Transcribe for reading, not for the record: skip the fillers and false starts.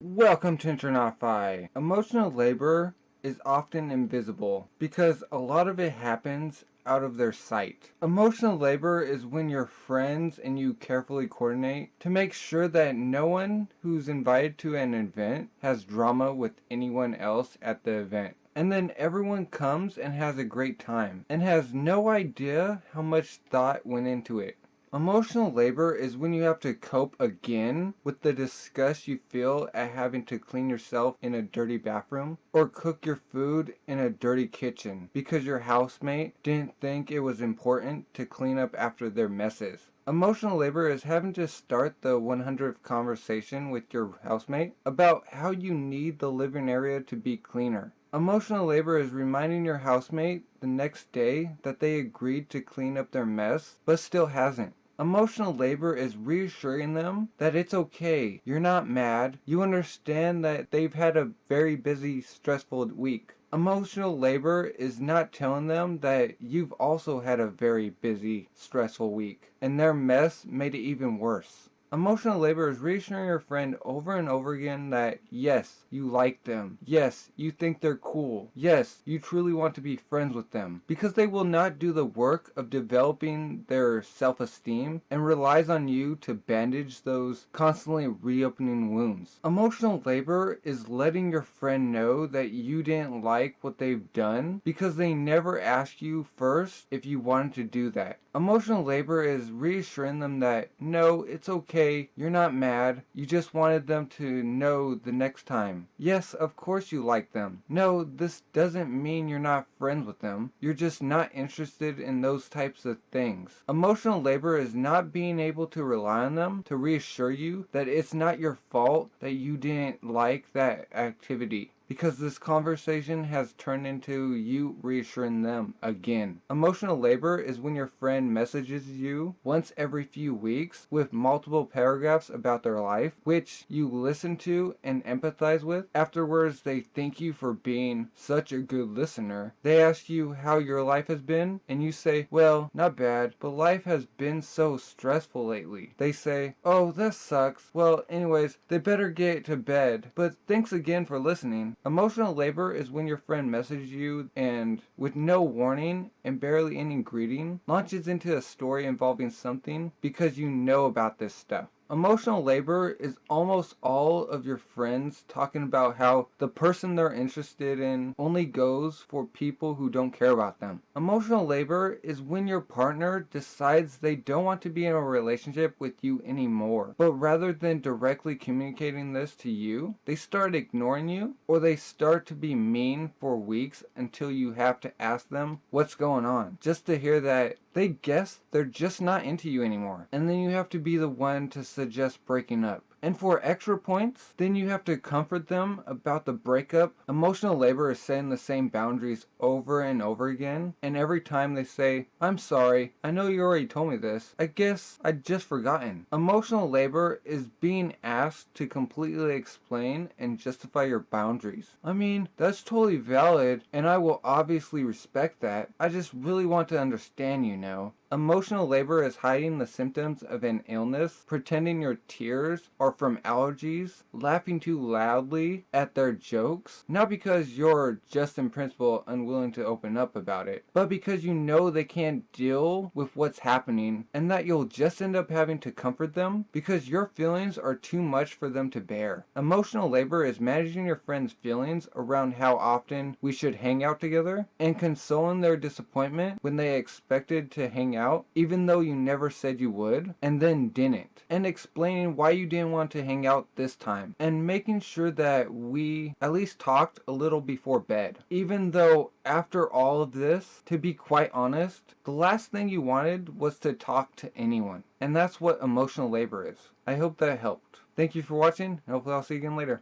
Welcome to Internautify. Emotional labor is often invisible because a lot of it happens out of their sight. Emotional labor is when your friends and you carefully coordinate to make sure that no one who's invited to an event has drama with anyone else at the event. And then everyone comes and has a great time and has no idea how much thought went into it. Emotional labor is when you have to cope again with the disgust you feel at having to clean yourself in a dirty bathroom or cook your food in a dirty kitchen because your housemate didn't think it was important to clean up after their messes. Emotional labor is having to start the 100th conversation with your housemate about how you need the living area to be cleaner. Emotional labor is reminding your housemate the next day that they agreed to clean up their mess but still hasn't. Emotional labor is reassuring them that it's okay, you're not mad, you understand that they've had a very busy, stressful week. Emotional labor is not telling them that you've also had a very busy, stressful week, and their mess made it even worse. Emotional labor is reassuring your friend over and over again that yes, you like them. Yes, you think they're cool. Yes, you truly want to be friends with them. Because they will not do the work of developing their self-esteem and relies on you to bandage those constantly reopening wounds. Emotional labor is letting your friend know that you didn't like what they've done because they never asked you first if you wanted to do that. Emotional labor is reassuring them that no, it's okay, you're not mad, you just wanted them to know the next time. Yes, of course you like them. No, this doesn't mean you're not friends with them, you're just not interested in those types of things. Emotional labor is not being able to rely on them to reassure you that it's not your fault that you didn't like that activity, because this conversation has turned into you reassuring them again. Emotional labor is when your friend messages you once every few weeks with multiple paragraphs about their life, which you listen to and empathize with. Afterwards, they thank you for being such a good listener. They ask you how your life has been, and you say, well, not bad, but life has been so stressful lately. They say, oh, that sucks. Well, anyways, they better get to bed, but thanks again for listening. Emotional labor is when your friend messages you and, with no warning and barely any greeting, launches into a story involving something because you know about this stuff. Emotional labor is almost all of your friends talking about how the person they're interested in only goes for people who don't care about them. Emotional labor is when your partner decides they don't want to be in a relationship with you anymore, but rather than directly communicating this to you, they start ignoring you, or they start to be mean for weeks until you have to ask them what's going on, just to hear that they guess they're just not into you anymore, and then you have to be the one to suggest breaking up. And for extra points, then you have to comfort them about the breakup. Emotional labor is setting the same boundaries over and over again, and every time they say, I'm sorry, I know you already told me this, I guess I'd just forgotten. Emotional labor is being asked to completely explain and justify your boundaries. I mean, that's totally valid, and I will obviously respect that. I just really want to understand you now. Emotional labor is hiding the symptoms of an illness, pretending your tears are from allergies, laughing too loudly at their jokes, not because you're just in principle unwilling to open up about it, but because you know they can't deal with what's happening and that you'll just end up having to comfort them because your feelings are too much for them to bear. Emotional labor is managing your friends' feelings around how often we should hang out together and consoling their disappointment when they expected to hang out even though you never said you would and then didn't, and explaining why you didn't want to hang out this time, and making sure that we at least talked a little before bed, even though after all of this, to be quite honest, the last thing you wanted was to talk to anyone. And that's what emotional labor is. I hope that helped. Thank you for watching, and hopefully I'll see you again later.